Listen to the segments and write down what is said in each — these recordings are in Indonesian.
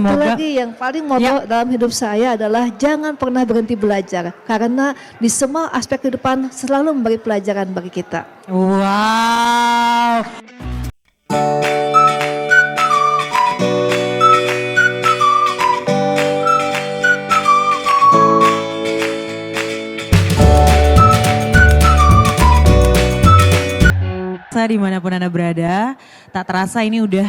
Satu semoga lagi yang paling moto dalam hidup saya adalah jangan pernah berhenti belajar. Karena di semua aspek kehidupan selalu memberi pelajaran bagi kita. wow. Dimanapun Anda berada, tak terasa ini udah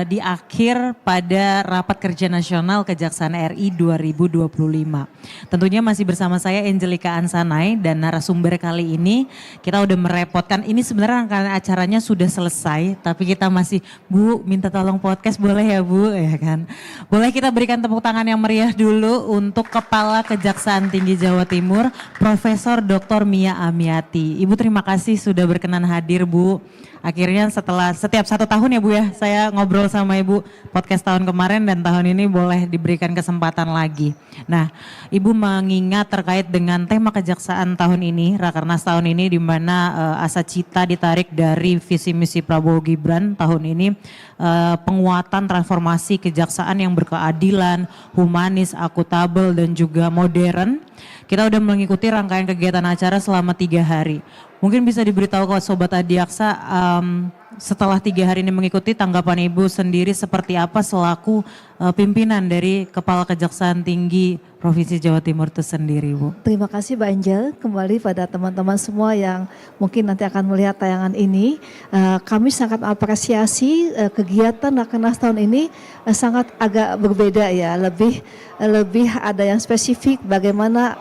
di akhir pada Rapat Kerja Nasional Kejaksaan RI 2025. Tentunya masih bersama saya Angelika Ansanai dan narasumber kali ini kita udah merepotkan. Ini sebenarnya rangkaian acaranya sudah selesai, tapi kita masih, Bu minta tolong podcast boleh ya Bu, ya kan? Boleh kita berikan tepuk tangan yang meriah dulu untuk Kepala Kejaksaan Tinggi Jawa Timur, Profesor Dr. Mia Amiati. Ibu terima kasih sudah berkenan hadir Bu. Akhirnya setelah setiap 1 tahun ya Bu ya, saya ngobrol sama Ibu podcast tahun kemarin dan tahun ini boleh diberikan kesempatan lagi. Nah, Ibu mengingat terkait dengan tema kejaksaan tahun ini, Rakernas tahun ini di mana asa cita ditarik dari visi misi Prabowo Gibran tahun ini, penguatan transformasi kejaksaan yang berkeadilan, humanis, akuntabel dan juga modern. Kita udah mengikuti rangkaian kegiatan acara selama 3 hari. Mungkin bisa diberitahu ke Sobat Adiaksa setelah 3 hari ini mengikuti tanggapan Ibu sendiri seperti apa selaku pimpinan dari Kepala Kejaksaan Tinggi Provinsi Jawa Timur itu sendiri Bu. Terima kasih Mbak Angel, kembali pada teman-teman semua yang mungkin nanti akan melihat tayangan ini. Kami sangat apresiasi kegiatan Rakernas tahun ini sangat agak berbeda ya, lebih ada yang spesifik bagaimana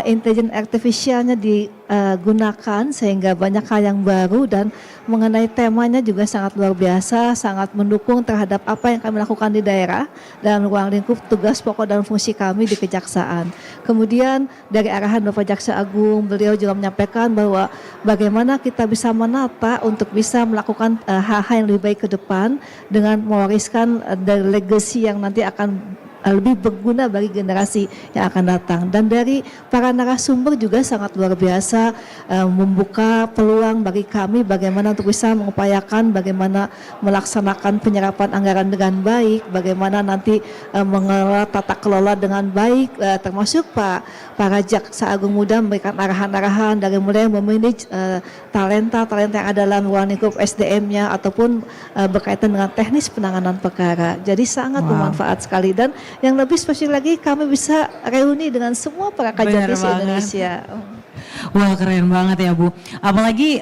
intelligence artificialnya digunakan sehingga banyak hal yang baru dan mengenai temanya juga sangat luar biasa, sangat mendukung terhadap apa yang kami lakukan di daerah dalam ruang lingkup tugas pokok dan fungsi kami di Kejaksaan. Kemudian dari arahan Bapak Jaksa Agung, beliau juga menyampaikan bahwa bagaimana kita bisa menata untuk bisa melakukan hal-hal yang lebih baik ke depan dengan mewariskan dari legacy yang nanti akan lebih berguna bagi generasi yang akan datang. Dan dari para narasumber juga sangat luar biasa membuka peluang bagi kami bagaimana untuk bisa mengupayakan bagaimana melaksanakan penyerapan anggaran dengan baik, bagaimana nanti mengelola tata kelola dengan baik, termasuk para jaksa agung muda memberikan arahan-arahan dari mulai memanage talenta yang ada dalam ruang lingkup SDM-nya ataupun berkaitan dengan teknis penanganan perkara. Jadi sangat bermanfaat sekali dan yang lebih spesial lagi kami bisa reuni dengan semua para kajati se-Indonesia. Wah keren banget ya Bu. Apalagi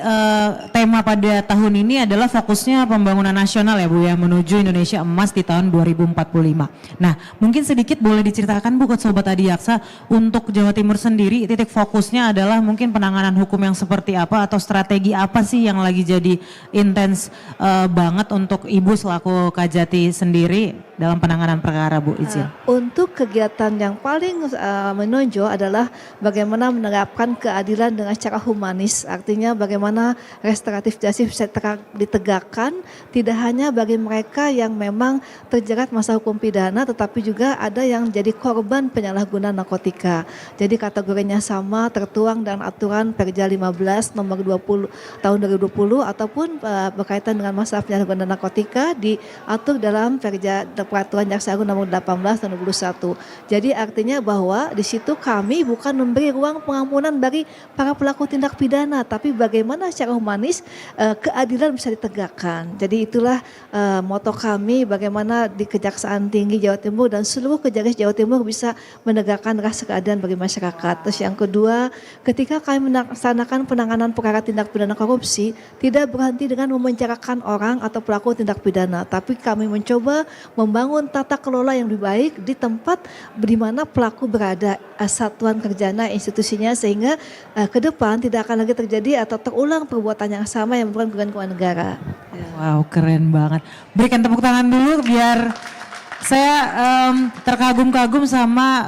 tema pada tahun ini adalah fokusnya pembangunan nasional ya Bu ya, menuju Indonesia emas di tahun 2045. Nah mungkin sedikit boleh diceritakan Bu ke Sobat Adiaksa untuk Jawa Timur sendiri titik fokusnya adalah mungkin penanganan hukum yang seperti apa atau strategi apa sih yang lagi jadi intens banget untuk Ibu selaku Kajati sendiri dalam penanganan perkara Bu izin. Untuk kegiatan yang paling menonjol adalah bagaimana menerapkan keadilan dengan cara humanis, artinya bagaimana restoratif justice bisa ditegakkan tidak hanya bagi mereka yang memang terjerat masa hukum pidana tetapi juga ada yang jadi korban penyalahgunaan narkotika. Jadi kategorinya sama tertuang dalam aturan Perja 15 nomor 20 tahun 2020 ataupun berkaitan dengan masalah penyalahgunaan narkotika diatur dalam Perja Peraturan Jaksa Agung nomor 18 tahun 2021. Jadi artinya bahwa di situ kami bukan memberi ruang pengampunan bagi para pelaku tindak pidana, tapi bagaimana secara humanis keadilan bisa ditegakkan. Jadi itulah moto kami bagaimana di Kejaksaan Tinggi Jawa Timur dan seluruh kejaksaan Jawa Timur bisa menegakkan rasa keadilan bagi masyarakat. Terus yang kedua, ketika kami melaksanakan penanganan perkara tindak pidana korupsi, tidak berhenti dengan memenjarakan orang atau pelaku tindak pidana, tapi kami mencoba membangun tata kelola yang lebih baik di tempat di mana pelaku berada, satuan kerjanya, institusinya, sehingga ke depan tidak akan lagi terjadi atau terulang perbuatan yang sama yang bukan kerugian negara. Wow keren banget. Berikan tepuk tangan dulu biar saya terkagum-kagum sama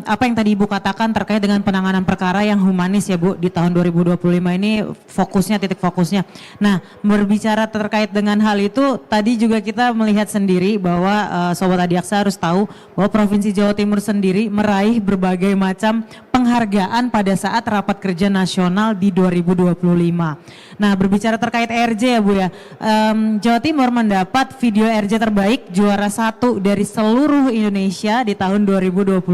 apa yang tadi Ibu katakan terkait dengan penanganan perkara yang humanis ya Bu di tahun 2025 ini fokusnya, titik fokusnya. Nah berbicara terkait dengan hal itu tadi juga kita melihat sendiri bahwa Sobat Adiaksa harus tahu bahwa Provinsi Jawa Timur sendiri meraih berbagai macam penghargaan pada saat rapat kerja nasional di 2025. Nah, berbicara terkait RJ ya Bu ya, Jawa Timur mendapat video RJ terbaik juara 1 dari seluruh Indonesia di tahun 2025.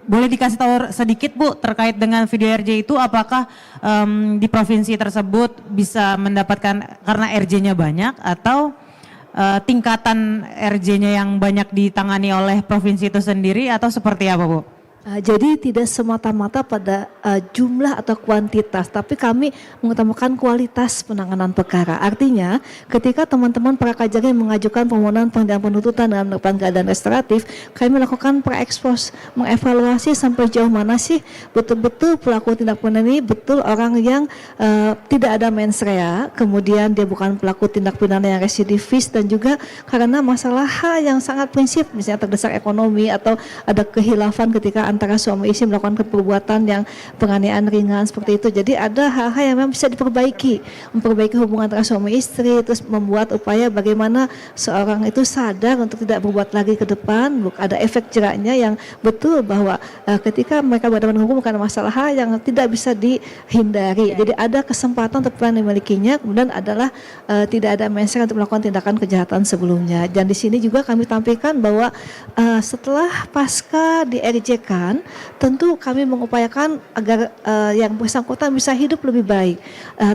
Boleh dikasih tahu sedikit Bu terkait dengan video RJ itu, apakah di provinsi tersebut bisa mendapatkan karena RJ-nya banyak atau tingkatan RJ-nya yang banyak ditangani oleh provinsi itu sendiri atau seperti apa Bu? Jadi tidak semata-mata pada jumlah atau kuantitas, tapi kami mengutamakan kualitas penanganan perkara. Artinya ketika teman-teman para kajari mengajukan permohonan penghentian penuntutan dalam menemukan keadaan restoratif, kami melakukan pre-expose, mengevaluasi sampai jauh mana sih betul-betul pelaku tindak pidana ini betul orang yang tidak ada mens rea, kemudian dia bukan pelaku tindak pidana yang residivis, dan juga karena masalah yang sangat prinsip, misalnya terdesak ekonomi atau ada kehilafan ketika antara suami istri melakukan perbuatan yang penganiayaan ringan seperti itu. Jadi ada hal-hal yang memang bisa diperbaiki, memperbaiki hubungan antara suami istri, terus membuat upaya bagaimana seorang itu sadar untuk tidak berbuat lagi ke depan. Ada efek jeraknya yang betul bahwa ketika mereka berhadapan hukum bukan masalah hal yang tidak bisa dihindari. Jadi ada kesempatan untuk yang dimilikinya, kemudian adalah tidak ada mens rea untuk melakukan tindakan kejahatan sebelumnya. Dan di sini juga kami tampilkan bahwa setelah pasca di RJ tentu kami mengupayakan agar yang bersangkutan bisa hidup lebih baik.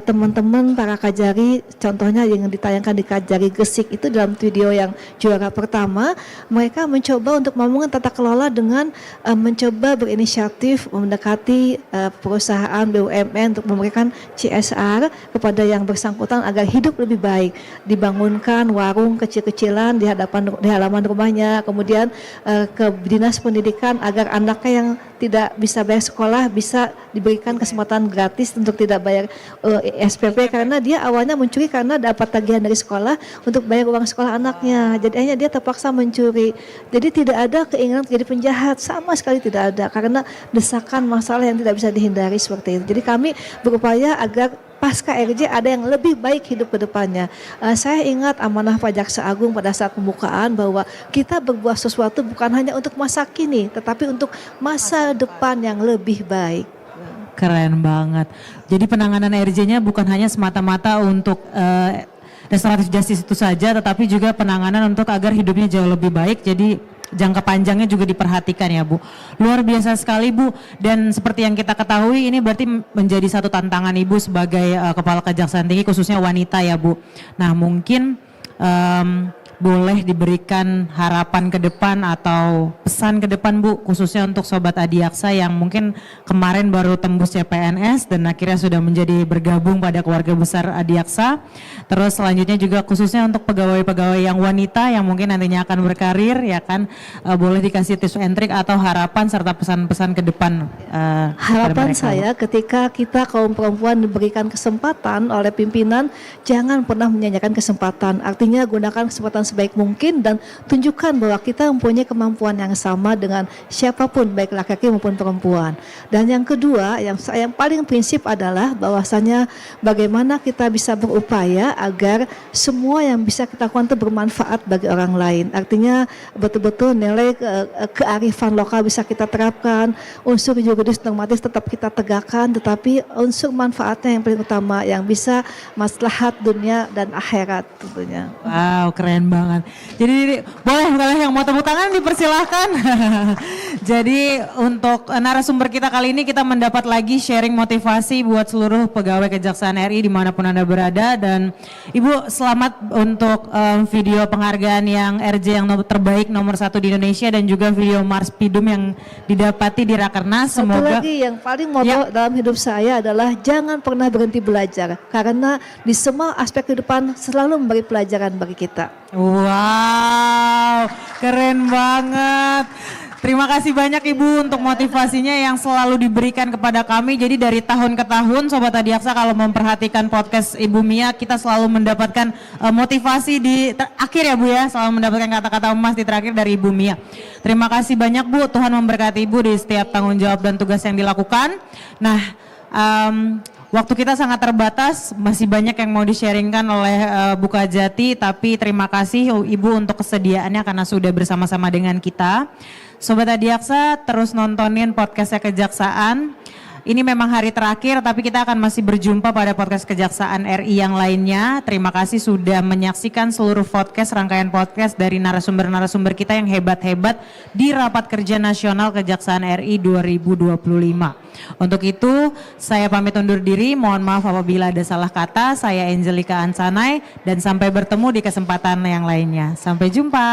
Teman-teman para kajari, contohnya yang ditayangkan di Kajari Gresik itu dalam video yang juara pertama, mereka mencoba untuk membangun tata kelola dengan mencoba berinisiatif mendekati perusahaan BUMN untuk memberikan CSR kepada yang bersangkutan agar hidup lebih baik. Dibangunkan warung kecil-kecilan di halaman rumahnya, kemudian ke dinas pendidikan agar anaknya yang tidak bisa bayar sekolah bisa diberikan kesempatan gratis untuk tidak bayar SPP, karena dia awalnya mencuri karena dapat tagihan dari sekolah untuk bayar uang sekolah anaknya. Jadi akhirnya dia terpaksa mencuri. Jadi tidak ada keinginan jadi penjahat, sama sekali tidak ada, karena desakan masalah yang tidak bisa dihindari seperti itu. Jadi kami berupaya agar pasca RJ ada yang lebih baik hidup ke depannya. Saya ingat amanah Pak Jaksa Agung pada saat pembukaan bahwa kita berbuat sesuatu bukan hanya untuk masa kini, tetapi untuk masa depan yang lebih baik. Keren banget. Jadi penanganan RJ-nya bukan hanya semata-mata untuk restoratif justice itu saja, tetapi juga penanganan untuk agar hidupnya jauh lebih baik. Jadi jangka panjangnya juga diperhatikan ya Bu. Luar biasa sekali Bu, dan seperti yang kita ketahui ini berarti menjadi satu tantangan Ibu sebagai Kepala Kejaksaan Tinggi khususnya wanita ya Bu. Nah mungkin boleh diberikan harapan ke depan atau pesan ke depan Bu, khususnya untuk Sobat Adiaksa yang mungkin kemarin baru tembus CPNS dan akhirnya sudah menjadi bergabung pada keluarga besar Adiaksa. Terus selanjutnya juga khususnya untuk pegawai-pegawai yang wanita yang mungkin nantinya akan berkarir ya kan, boleh dikasih tips and trick atau harapan serta pesan-pesan ke depan. Harapan saya ketika kita kaum perempuan diberikan kesempatan oleh pimpinan, jangan pernah menyanyikan kesempatan. Artinya gunakan kesempatan sebaik mungkin dan tunjukkan bahwa kita mempunyai kemampuan yang sama dengan siapapun, baik laki-laki maupun perempuan. Dan yang kedua, yang paling prinsip adalah bahwasanya bagaimana kita bisa berupaya agar semua yang bisa kita lakukan itu bermanfaat bagi orang lain. Artinya betul-betul nilai kearifan lokal bisa kita terapkan, unsur juridis normatif tetap kita tegakkan, tetapi unsur manfaatnya yang paling utama yang bisa maslahat dunia dan akhirat tentunya. Wow, keren banget. Jadi boleh yang mau tepuk tangan dipersilahkan. Jadi untuk narasumber kita kali ini kita mendapat lagi sharing motivasi buat seluruh pegawai Kejaksaan RI dimanapun Anda berada. Dan Ibu selamat untuk video penghargaan yang RJ yang terbaik nomor 1 di Indonesia dan juga video Mars Pidum yang didapati di Rakernas. Satu lagi yang paling moto dalam hidup saya adalah jangan pernah berhenti belajar, karena di semua aspek kehidupan selalu memberi pelajaran bagi kita. Wow, keren banget. Terima kasih banyak Ibu untuk motivasinya yang selalu diberikan kepada kami. Jadi dari tahun ke tahun Sobat Adiaksa kalau memperhatikan podcast Ibu Mia, kita selalu mendapatkan motivasi di akhir ya Bu ya, selalu mendapatkan kata-kata emas di terakhir dari Ibu Mia. Terima kasih banyak Bu, Tuhan memberkati Ibu di setiap tanggung jawab dan tugas yang dilakukan. Nah, Waktu kita sangat terbatas, masih banyak yang mau di-sharingkan oleh Bukajati, tapi terima kasih Ibu untuk kesediaannya karena sudah bersama-sama dengan kita. Sobat Adiaksa, terus nontonin podcastnya Kejaksaan. Ini memang hari terakhir, tapi kita akan masih berjumpa pada podcast Kejaksaan RI yang lainnya. Terima kasih sudah menyaksikan seluruh podcast, rangkaian podcast dari narasumber-narasumber kita yang hebat-hebat di Rapat Kerja Nasional Kejaksaan RI 2025. Untuk itu, saya pamit undur diri. Mohon maaf apabila ada salah kata. Saya Angelika Ansanai dan sampai bertemu di kesempatan yang lainnya. Sampai jumpa.